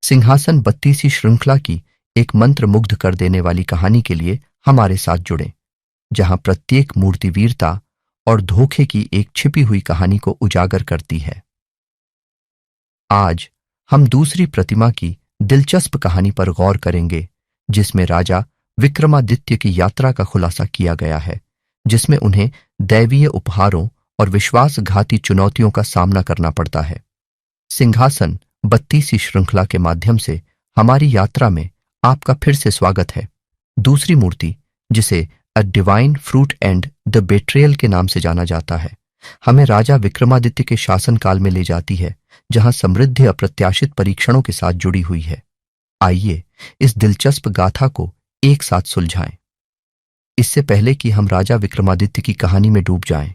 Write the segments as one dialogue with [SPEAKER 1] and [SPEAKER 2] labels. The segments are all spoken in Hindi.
[SPEAKER 1] सिंहासन 32 श्रृंखला की एक मंत्र मुग्ध कर देने वाली कहानी के लिए हमारे साथ जुड़ें, जहां प्रत्येक मूर्ति वीरता और धोखे की एक छिपी हुई कहानी को उजागर करती है। आज हम दूसरी प्रतिमा की दिलचस्प कहानी पर गौर करेंगे, जिसमें राजा विक्रमादित्य की यात्रा का खुलासा किया गया है, जिसमें उन्हें दैवीय उपहारों और विश्वासघाती चुनौतियों का सामना करना पड़ता है। सिंहासन 32 श्रृंखला के माध्यम से हमारी यात्रा में आपका फिर से स्वागत है। दूसरी मूर्ति, जिसे a divine fruit and the betrayal के नाम से जाना जाता है, हमें राजा विक्रमादित्य के शासनकाल में ले जाती है, जहां समृद्धि अप्रत्याशित परीक्षणों के साथ जुड़ी हुई है। आइए इस दिलचस्प गाथा को एक साथ सुलझाएं। इससे पहले कि हम राजा विक्रमादित्य की कहानी में डूब जाएं,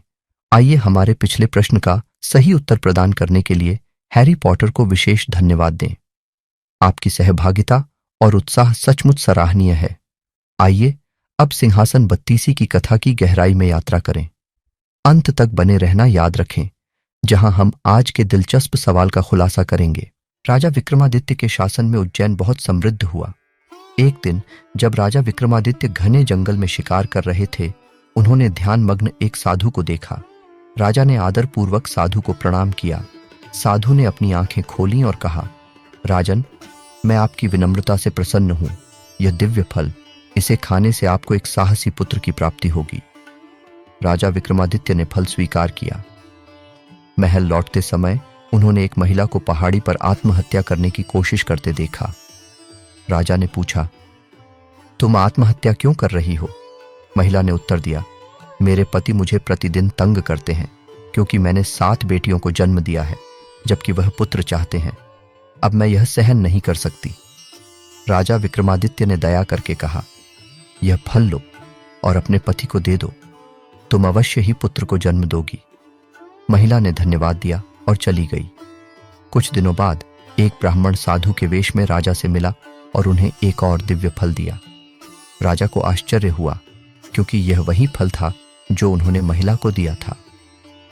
[SPEAKER 1] आइए हमारे पिछले प्रश्न का सही उत्तर प्रदान करने के लिए हैरी पॉटर को विशेष धन्यवाद दें। आपकी सहभागिता और उत्साह सचमुच सराहनीय है। आइए अब सिंहासन 32 की कथा की गहराई में यात्रा करें। अंत तक बने रहना याद रखें, जहां हम आज के दिलचस्प सवाल का खुलासा करेंगे। राजा विक्रमादित्य के शासन में उज्जैन बहुत समृद्ध हुआ। एक दिन जब राजा विक्रमादित्य घने जंगल में शिकार कर रहे थे, उन्होंने ध्यानमग्न एक साधु को देखा। राजा ने आदरपूर्वक साधु को प्रणाम किया। साधु ने अपनी आंखें खोलीं और कहा, राजन, मैं आपकी विनम्रता से प्रसन्न हूं। यह दिव्य फल, इसे खाने से आपको एक साहसी पुत्र की प्राप्ति होगी। राजा विक्रमादित्य ने फल स्वीकार किया। महल लौटते समय उन्होंने एक महिला को पहाड़ी पर आत्महत्या करने की कोशिश करते देखा। राजा ने पूछा, तुम आत्महत्या क्यों कर रही हो? महिला ने उत्तर दिया, मेरे पति मुझे प्रतिदिन तंग करते हैं, क्योंकि मैंने 7 बेटियों को जन्म दिया है, जबकि वह पुत्र चाहते हैं। अब मैं यह सहन नहीं कर सकती। राजा विक्रमादित्य ने दया करके कहा, यह फल लो और अपने पति को दे दो, तुम अवश्य ही पुत्र को जन्म दोगी। महिला ने धन्यवाद दिया और चली गई। कुछ दिनों बाद एक ब्राह्मण साधु के वेश में राजा से मिला और उन्हें एक और दिव्य फल दिया। राजा को आश्चर्य हुआ, क्योंकि यह वही फल था जो उन्होंने महिला को दिया था।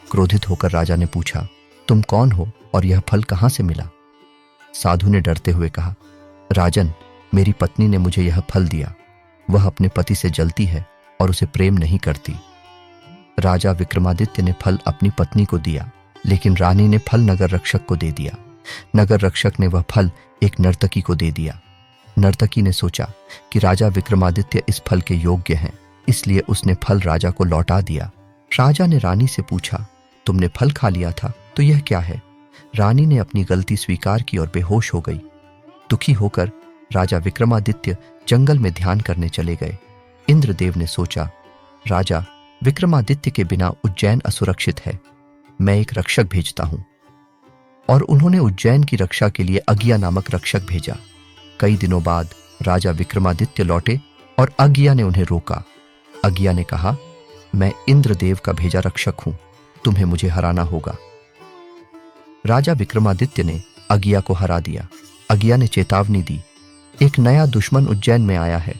[SPEAKER 1] क्रोधित होकर राजा ने पूछा, तुम कौन हो और यह फल कहां से मिला? साधु ने डरते हुए कहा, राजन, मेरी पत्नी ने मुझे यह फल दिया। वह अपने पति से जलती है और उसे प्रेम नहीं करती। राजा विक्रमादित्य ने फल अपनी पत्नी को दिया, लेकिन रानी ने फल नगर रक्षक को दे दिया। नगर रक्षक ने वह फल एक नर्तकी को दे दिया। नर्तकी ने सोचा कि राजा विक्रमादित्य इस फल के योग्य हैं, इसलिए उसने फल राजा को लौटा दिया। राजा ने रानी से पूछा, तुमने फल खा लिया था, तो यह क्या है? रानी ने अपनी गलती स्वीकार की और बेहोश हो गई। दुखी होकर राजा विक्रमादित्य जंगल में ध्यान करने चले गए। इंद्रदेव ने सोचा, राजा विक्रमादित्य के बिना उज्जैन असुरक्षित है, मैं एक रक्षक भेजता हूं। और उन्होंने उज्जैन की रक्षा के लिए अगिया नामक रक्षक भेजा। कई दिनों बाद राजा विक्रमादित्य लौटे और अगिया ने उन्हें रोका। अगिया ने कहा, मैं इंद्रदेव का भेजा रक्षक हूं, तुम्हें मुझे हराना होगा। राजा विक्रमादित्य ने अगिया को हरा दिया। अगिया ने चेतावनी दी, एक नया दुश्मन उज्जैन में आया है,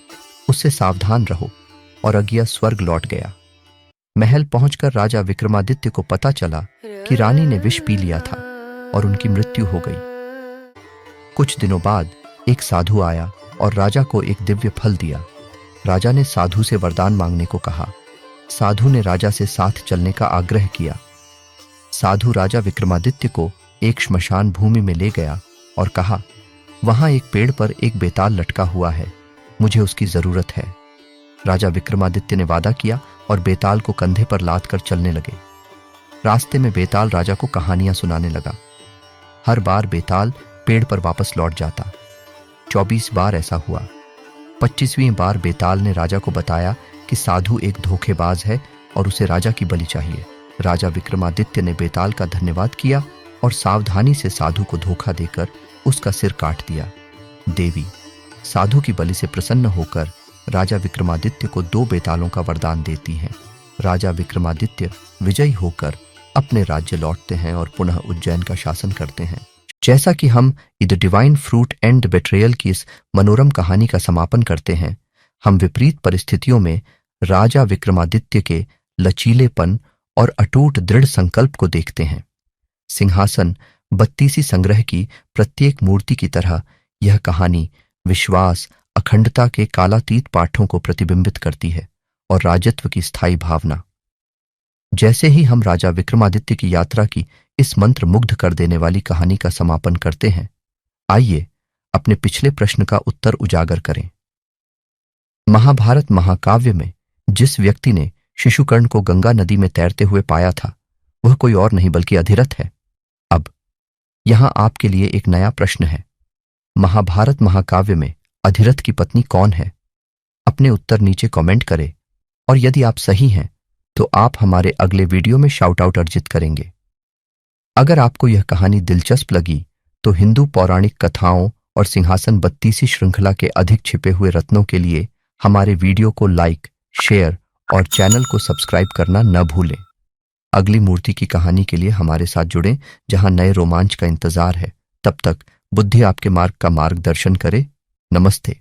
[SPEAKER 1] उससे सावधान रहो। और अगिया स्वर्ग लौट गया। महल पहुंचकर राजा विक्रमादित्य को पता चला कि रानी ने विष पी लिया था और उनकी मृत्यु हो गई। कुछ दिनों बाद एक साधु आया और राजा को एक दिव्य फल दिया। राजा ने साधु से वरदान मांगने को कहा। साधु ने राजा से साथ चलने का आग्रह किया। साधु राजा विक्रमादित्य को एक श्मशान भूमि में ले गया और कहा, वहां एक पेड़ पर एक बेताल लटका हुआ है, मुझे उसकी जरूरत है। राजा विक्रमादित्य ने वादा किया और बेताल को कंधे पर लाद कर चलने लगे। रास्ते में बेताल राजा को कहानियां सुनाने लगा। हर बार बेताल पेड़ पर वापस लौट जाता। 24 बार ऐसा हुआ। 25वीं बार बेताल ने राजा को बताया कि साधु एक धोखेबाज है और उसे राजा की बलि चाहिए। राजा विक्रमादित्य ने बेताल का धन्यवाद किया और सावधानी से साधु को धोखा देकर उसका सिर काट दिया। देवी साधु की बलि से प्रसन्न होकर राजा विक्रमादित्य को 2 बेतालों का वरदान देती हैं। राजा विक्रमादित्य विजयी होकर अपने राज्य लौटते हैं और पुनः उज्जैन का शासन करते हैं। जैसा कि हम the divine fruit and the betrayal की इस मनोरम कहानी का समापन करते हैं, हम विपरीत परिस्थितियों में राजा विक्रमादित्य के लचीलेपन और अटूट दृढ़ संकल्प को देखते हैं। सिंहासन 32 संग्रह की प्रत्येक मूर्ति की तरह यह कहानी विश्वास, अखंडता के कालातीत पाठों को प्रतिबिंबित करती है और राजत्व की स्थायी भावना। जैसे ही हम राजा विक्रमादित्य की यात्रा की इस मंत्र मुग्ध कर देने वाली कहानी का समापन करते हैं, आइए अपने पिछले प्रश्न का उत्तर उजागर करें। महाभारत महाकाव्य में जिस व्यक्ति ने शिशुकर्ण को गंगा नदी में तैरते हुए पाया था, वह कोई और नहीं बल्कि अधिरथ है। अब यहां आपके लिए एक नया प्रश्न है। महाभारत महाकाव्य में अधिरथ की पत्नी कौन है? अपने उत्तर नीचे कमेंट करें और यदि आप सही हैं तो आप हमारे अगले वीडियो में शाउट आउट अर्जित करेंगे। अगर आपको यह कहानी दिलचस्प लगी तो हिंदू पौराणिक कथाओं और सिंहासन बत्तीसी श्रृंखला के अधिक छिपे हुए रत्नों के लिए हमारे वीडियो को लाइक, शेयर और चैनल को सब्सक्राइब करना न भूलें। अगली मूर्ति की कहानी के लिए हमारे साथ जुड़ें, जहां नए रोमांच का इंतजार है। तब तक बुद्धि आपके मार्ग का मार्गदर्शन करे। नमस्ते।